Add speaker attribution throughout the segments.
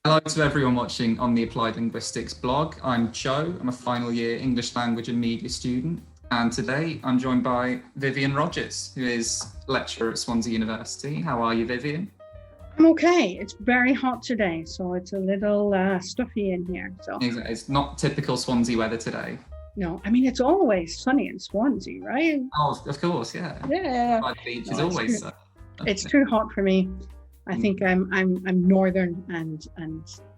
Speaker 1: Hello to everyone watching on the Applied Linguistics blog. I'm Joe. I'm a final year English language and media student. And today I'm joined by Vivienne Rogers, who is lecturer at Swansea University. How are you, Vivienne?
Speaker 2: I'm okay. It's very hot today, so it's a little stuffy in here. So
Speaker 1: It's not typical Swansea weather today.
Speaker 2: No, I mean, it's always sunny in Swansea, right?
Speaker 1: Oh, of course, yeah.
Speaker 2: Yeah.
Speaker 1: By the beach is always so.
Speaker 2: It's too hot for me. I think I'm northern and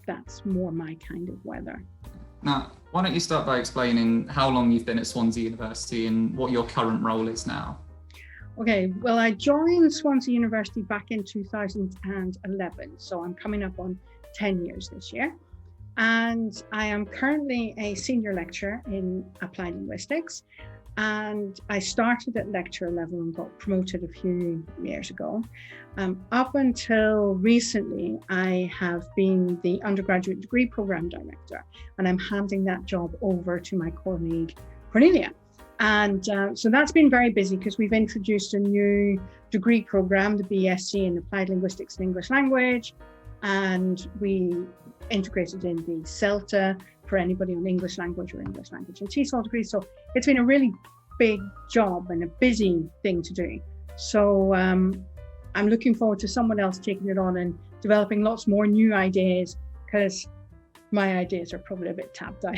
Speaker 2: that's more my kind of weather.
Speaker 1: Now, why don't you start by explaining how long you've been at Swansea University and what your current role is now?
Speaker 2: Okay, well, I joined Swansea University back in 2011, so I'm coming up on 10 years this year. And I am currently a senior lecturer in applied linguistics. And I started at lecturer level and got promoted a few years ago. Up until recently, I have been the undergraduate degree program director, and I'm handing that job over to my colleague, Cornelia. And so that's been very busy because we've introduced a new degree program, the BSc in Applied Linguistics and English Language, and we integrated in the CELTA for anybody on English language or English language and TESOL degrees. So it's been a really big job and a busy thing to do. So I'm looking forward to someone else taking it on and developing lots more new ideas, because my ideas are probably a bit tapped out.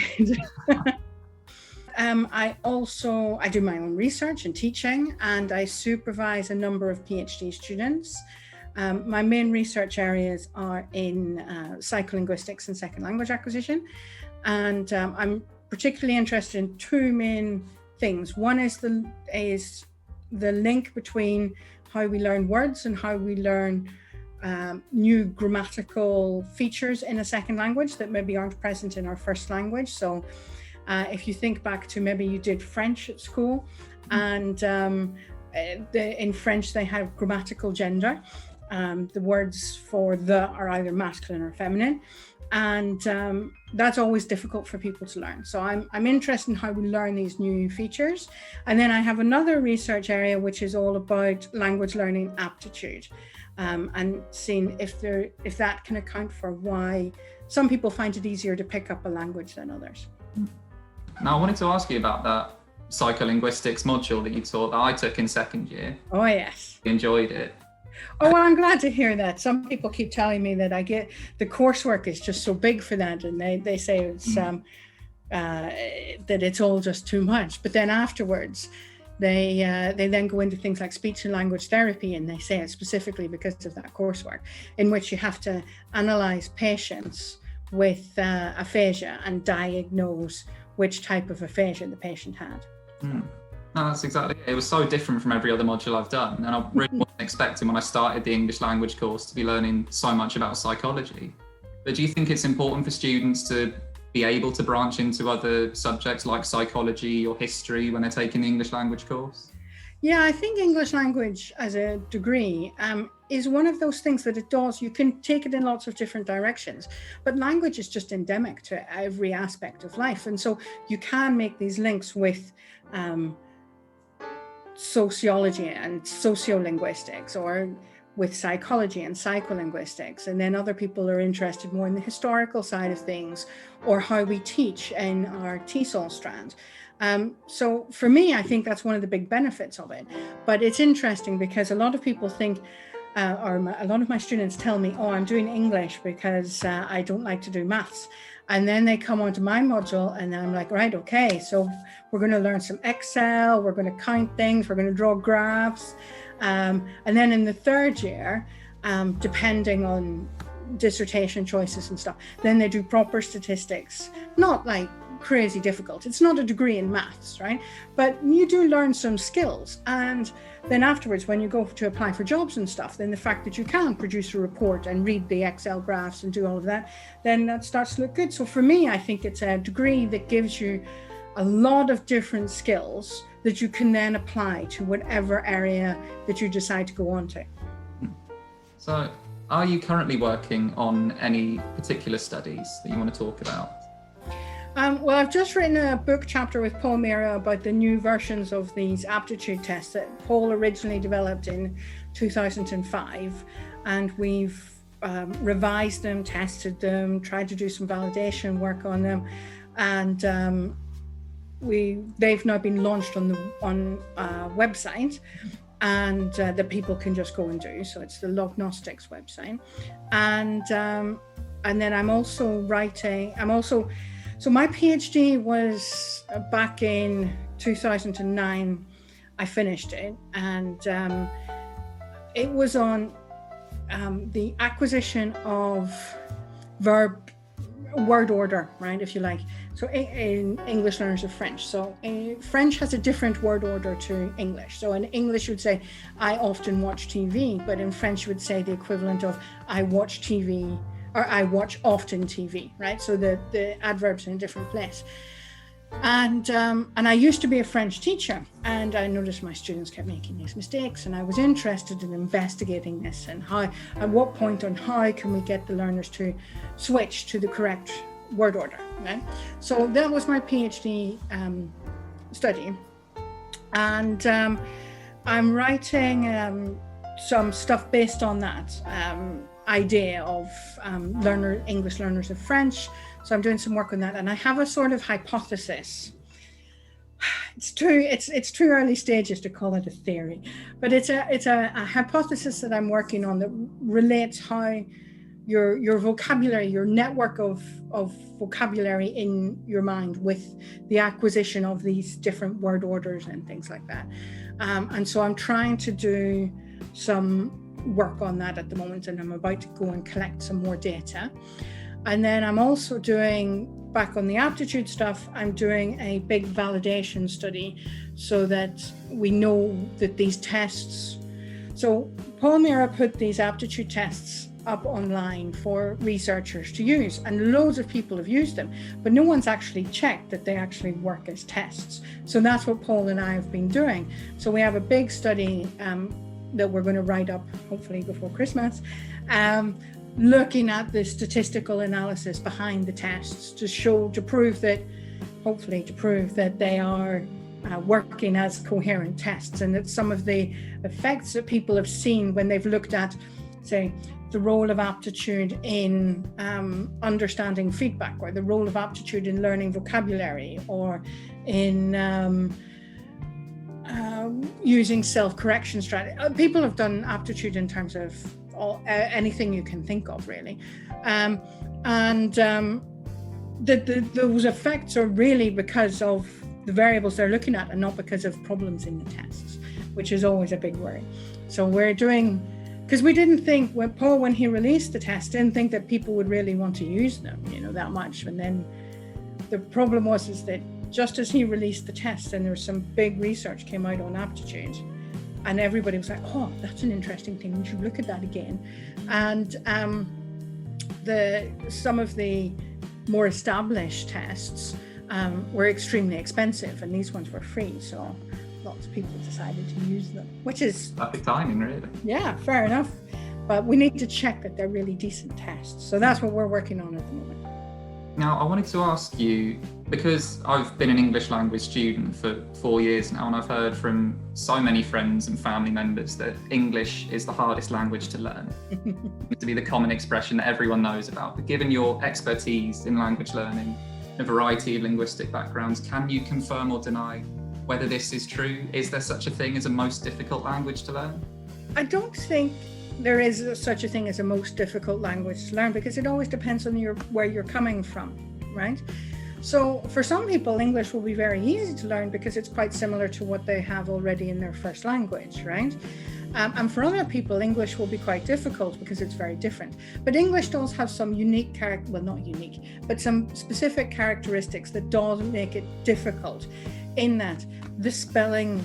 Speaker 2: I do my own research and teaching, and I supervise a number of PhD students. My main research areas are in psycholinguistics and second language acquisition. And I'm particularly interested in two main things. One is the link between how we learn words and how we learn new grammatical features in a second language that maybe aren't present in our first language. So if you think back to maybe you did French at school, and in French they have grammatical gender. The words for the are either masculine or feminine. And that's always difficult for people to learn. So I'm interested in how we learn these new features. And then I have another research area, which is all about language learning aptitude, and seeing if that can account for why some people find it easier to pick up a language than others.
Speaker 1: Now, I wanted to ask you about that psycholinguistics module that you taught that I took in second year.
Speaker 2: Oh, yes.
Speaker 1: You enjoyed it.
Speaker 2: Oh, well, I'm glad to hear that. Some people keep telling me that the coursework is just so big for that, and they say it's that it's all just too much. But then afterwards, they then go into things like speech and language therapy, and they say it specifically because of that coursework, in which you have to analyze patients with aphasia and diagnose which type of aphasia the patient had.
Speaker 1: No, that's exactly it. It was so different from every other module I've done, and I really wasn't expecting when I started the English language course to be learning so much about psychology. But do you think it's important for students to be able to branch into other subjects like psychology or history when they're taking the English language course?
Speaker 2: Yeah, I think English language as a degree is one of those things that it does. You can take it in lots of different directions, but language is just endemic to every aspect of life. And so you can make these links with sociology and sociolinguistics, or with psychology and psycholinguistics. And then other people are interested more in the historical side of things, or how we teach in our TESOL strand. So for me, I think that's one of the big benefits of it. But it's interesting because a lot of people think, a lot of my students tell me, oh, I'm doing English because I don't like to do maths. And then they come onto my module and I'm like, right, okay, so we're going to learn some Excel, we're going to count things, we're going to draw graphs. And then in the third year, depending on dissertation choices and stuff, then they do proper statistics, not like crazy difficult. It's not a degree in maths, right? But you do learn some skills. And then afterwards, when you go to apply for jobs and stuff, then the fact that you can produce a report and read the Excel graphs and do all of that, then that starts to look good. So for me, I think it's a degree that gives you a lot of different skills that you can then apply to whatever area that you decide to go on to.
Speaker 1: So are you currently working on any particular studies that you want to talk about?
Speaker 2: Well, I've just written a book chapter with Paul Mira about the new versions of these aptitude tests that Paul originally developed in 2005. And we've revised them, tested them, tried to do some validation work on them, and they've now been launched on a website, and that people can just go and do. So it's the Lognostics website, and then I'm also writing. So my PhD was back in 2009. I finished it, and it was on the acquisition of word order, right, if you like. So in English learners of French. So French has a different word order to English. So in English you would say, I often watch TV, but in French you would say the equivalent of I watch TV, or I watch often TV, right? So the adverbs in a different place. And I used to be a French teacher, and I noticed my students kept making these mistakes, and I was interested in investigating this and at what point on how can we get the learners to switch to the correct word order, right? So that was my PhD study, and I'm writing some stuff based on that idea of English learners of French. So I'm doing some work on that, and I have a sort of hypothesis. It's too early stages to call it a theory, but it's a hypothesis that I'm working on that relates how your vocabulary, your network of vocabulary in your mind with the acquisition of these different word orders and things like that. And so I'm trying to do some work on that at the moment, and I'm about to go and collect some more data. And then I'm also doing, back on the aptitude stuff, I'm doing a big validation study so that we know that these tests, so Paul Mira put these aptitude tests up online for researchers to use, and loads of people have used them, but no one's actually checked that they actually work as tests. So that's what Paul and I have been doing. So we have a big study that we're going to write up hopefully before Christmas, looking at the statistical analysis behind the tests to prove that they are working as coherent tests, and that some of the effects that people have seen when they've looked at, say, the role of aptitude in understanding feedback, or the role of aptitude in learning vocabulary, or in using self-correction strategy. People have done aptitude in terms of anything you can think of, really. Those effects are really because of the variables they're looking at, and not because of problems in the tests, which is always a big worry. So we're doing, because we didn't think, when he released the test, didn't think that people would really want to use them, that much. And then the problem is that just as he released the test, and there was some big research came out on aptitude, and everybody was like, oh, that's an interesting thing, we should look at that again. And some of the more established tests were extremely expensive, and these ones were free, so lots of people decided to use them, which is
Speaker 1: perfect timing, really.
Speaker 2: Yeah, fair enough. But we need to check that they're really decent tests. So that's what we're working on at the moment.
Speaker 1: Now, I wanted to ask you, because I've been an English language student for 4 years now, and I've heard from so many friends and family members that English is the hardest language to learn. To be the common expression that everyone knows about. But given your expertise in language learning, a variety of linguistic backgrounds, can you confirm or deny whether this is true? Is there such a thing as a most difficult language to learn?
Speaker 2: I don't think there is such a thing as a most difficult language to learn, because it always depends on where you're coming from, right? So for some people, English will be very easy to learn because it's quite similar to what they have already in their first language, right? And for other people, English will be quite difficult because it's very different. But English does have some some specific characteristics that does make it difficult, in that the spelling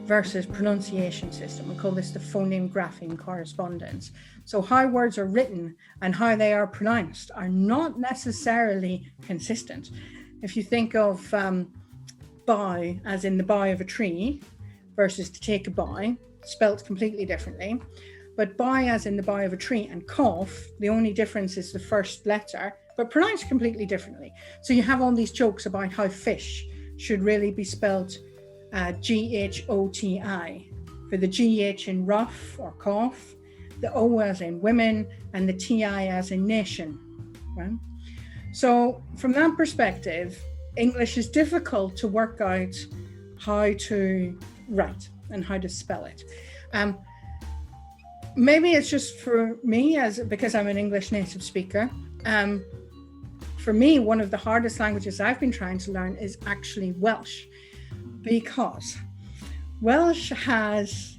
Speaker 2: versus pronunciation system. We call this the phoneme-grapheme correspondence. So how words are written and how they are pronounced are not necessarily consistent. If you think of bough as in the bough of a tree versus to take a bow, spelt completely differently. But bough as in the bough of a tree and cough, the only difference is the first letter, but pronounced completely differently. So you have all these jokes about how fish should really be spelled GHOTI, for the GH in rough or cough, the O as in women, and the TI as in nation, right? So from that perspective, English is difficult to work out how to write and how to spell it. Maybe it's just for me, because I'm an English native speaker. For me, one of the hardest languages I've been trying to learn is actually Welsh, because Welsh has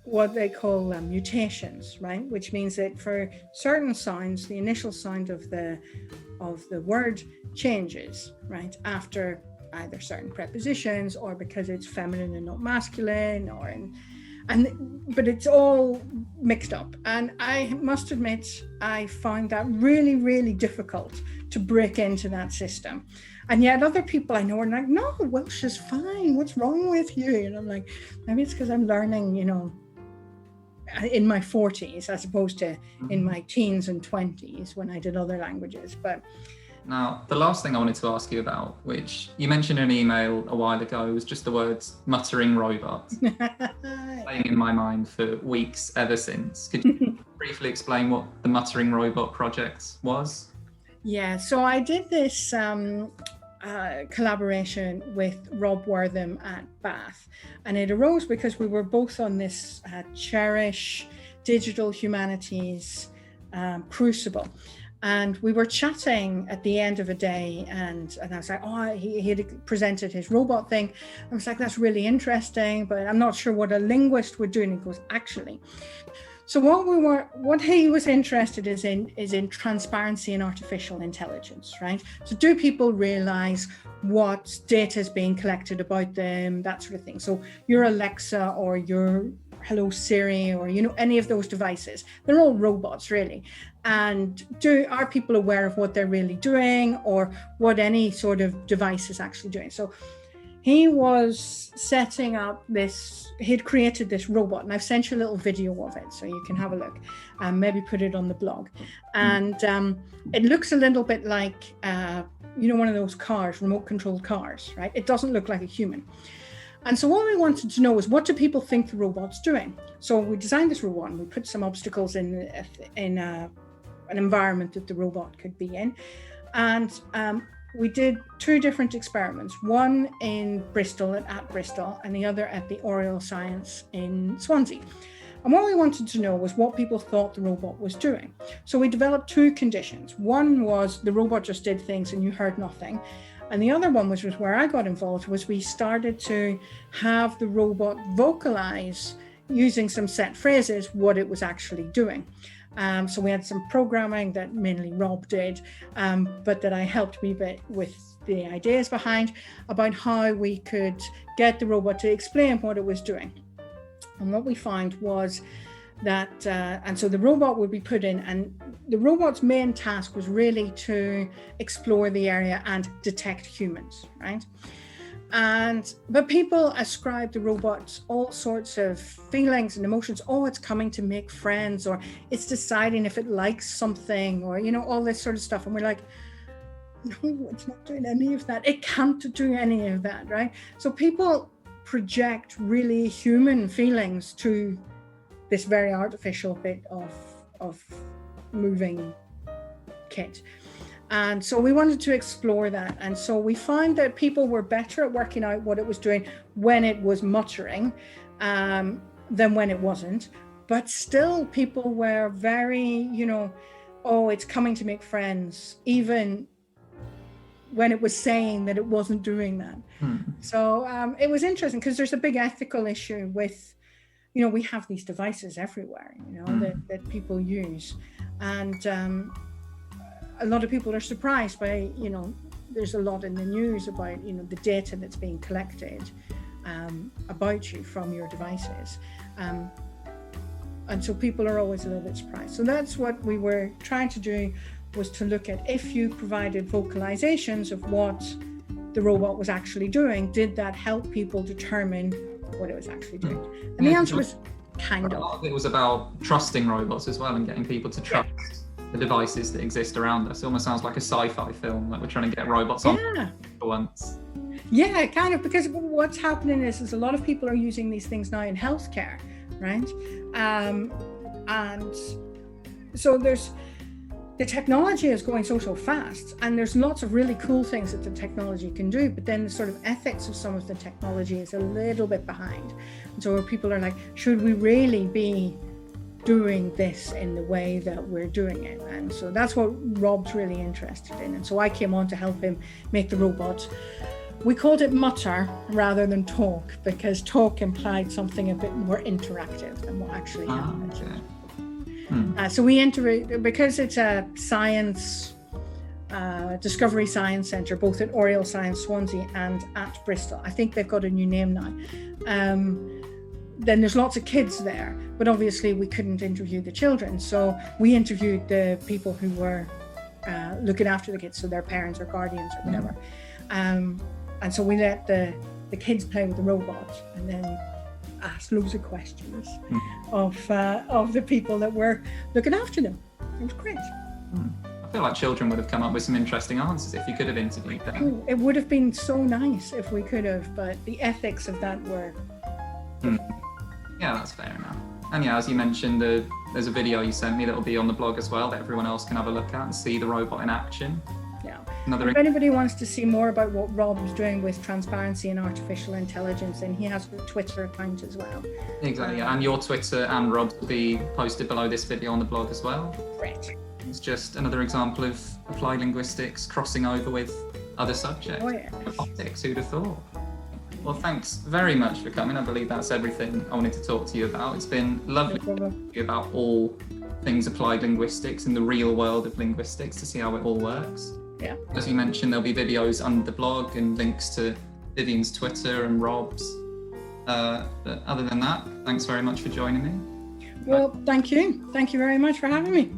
Speaker 2: what they call mutations, right? Which means that for certain sounds, the initial sound of the word changes, right, after either certain prepositions or because it's feminine and not masculine, but it's all mixed up. And I must admit, I find that really, really difficult to break into that system. And yet other people I know are like, no, Welsh is fine. What's wrong with you? And I'm like, maybe it's because I'm learning, in my 40s as opposed to in my teens and 20s when I did other languages. But
Speaker 1: now, the last thing I wanted to ask you about, which you mentioned in an email a while ago, was just the words muttering robots, playing in my mind for weeks ever since. Could you briefly explain what the Muttering Robot project was?
Speaker 2: Yeah, so I did this collaboration with Rob Wortham at Bath, and it arose because we were both on this Cherish Digital Humanities Crucible. And we were chatting at the end of a day, and I was like, he had presented his robot thing. I was like, that's really interesting, but I'm not sure what a linguist would do. And he goes, actually. So what he was interested is in transparency and artificial intelligence, right? So do people realize what data is being collected about them, that sort of thing. So your Alexa or your Hello Siri or any of those devices, they're all robots really. And are people aware of what they're really doing or what any sort of device is actually doing? So he was setting up he'd created this robot, and I've sent you a little video of it so you can have a look and maybe put it on the blog. And it looks a little bit like, one of those cars, remote controlled cars, right? It doesn't look like a human. And so what we wanted to know was, what do people think the robot's doing? So we designed this robot and we put some obstacles in an environment that the robot could be in. And we did two different experiments, one in Bristol, at Bristol, and the other at the Oriel Science in Swansea. And what we wanted to know was what people thought the robot was doing. So we developed two conditions. One was the robot just did things and you heard nothing. And the other one, which was where I got involved, was we started to have the robot vocalize using some set phrases what it was actually doing. So we had some programming that mainly Rob did, but that I helped me with the ideas behind about how we could get the robot to explain what it was doing. And what we found was that, and so the robot would be put in, and the robot's main task was really to explore the area and detect humans, right? But people ascribe the robots all sorts of feelings and emotions. Oh, it's coming to make friends, or it's deciding if it likes something, or all this sort of stuff. And we're like, no, it's not doing any of that. It can't do any of that, right? So people project really human feelings to this very artificial bit of moving kit. And so we wanted to explore that. And so we found that people were better at working out what it was doing when it was muttering than when it wasn't. But still people were very, oh, it's coming to make friends, even when it was saying that it wasn't doing that. So it was interesting because there's a big ethical issue with, we have these devices everywhere, that people use. And a lot of people are surprised by, there's a lot in the news about, the data that's being collected about you from your devices. And so people are always a little bit surprised. So that's what we were trying to do, was to look at, if you provided vocalizations of what the robot was actually doing, did that help people determine what it was actually doing? And the answer was kind of.
Speaker 1: A lot of it was about trusting robots as well and getting people to trust the devices that exist around us. It almost sounds like a sci-fi film, like we're trying to get robots on for once.
Speaker 2: Yeah, kind of, because what's happening is a lot of people are using these things now in healthcare, right? And so the technology is going so fast, and there's lots of really cool things that the technology can do, but then the sort of ethics of some of the technology is a little bit behind. And so people are like, should we really be doing this in the way that we're doing it? And so that's what Rob's really interested in. And so I came on to help him make the robot. We called it mutter rather than talk, because talk implied something a bit more interactive than what actually happened.
Speaker 1: Okay.
Speaker 2: So we interview, because it's a science, Discovery Science Centre, both at Oriel Science Swansea and at Bristol. I think they've got a new name now. Then there's lots of kids there, but obviously we couldn't interview the children. So we interviewed the people who were looking after the kids, so their parents or guardians or whatever. And so we let the kids play with the robot, and then asked loads of questions of the people that were looking after them. It was great.
Speaker 1: I feel like children would have come up with some interesting answers if you could have interviewed them.
Speaker 2: Oh, it would have been so nice if we could have, but the ethics of that were...
Speaker 1: Yeah, that's fair enough. And yeah, as you mentioned, there's a video you sent me that will be on the blog as well that everyone else can have a look at and see the robot in action.
Speaker 2: Yeah.
Speaker 1: If
Speaker 2: anybody wants to see more about what Rob is doing with transparency and artificial intelligence, then he has a Twitter account as well.
Speaker 1: Exactly, and your Twitter and Rob's will be posted below this video on the blog as well.
Speaker 2: Great.
Speaker 1: It's just another example of applied linguistics crossing over with other subjects.
Speaker 2: Oh, yes.
Speaker 1: Optics, who'd have thought? Well, thanks very much for coming. I believe that's everything I wanted to talk to you about. It's been lovely to talk to you about all things applied linguistics and the real world of linguistics to see how it all works.
Speaker 2: Yeah.
Speaker 1: As you mentioned, there'll be videos under the blog and links to Vivienne's Twitter and Rob's. But other than that, thanks very much for joining me.
Speaker 2: Well, thank you. Thank you very much for having me.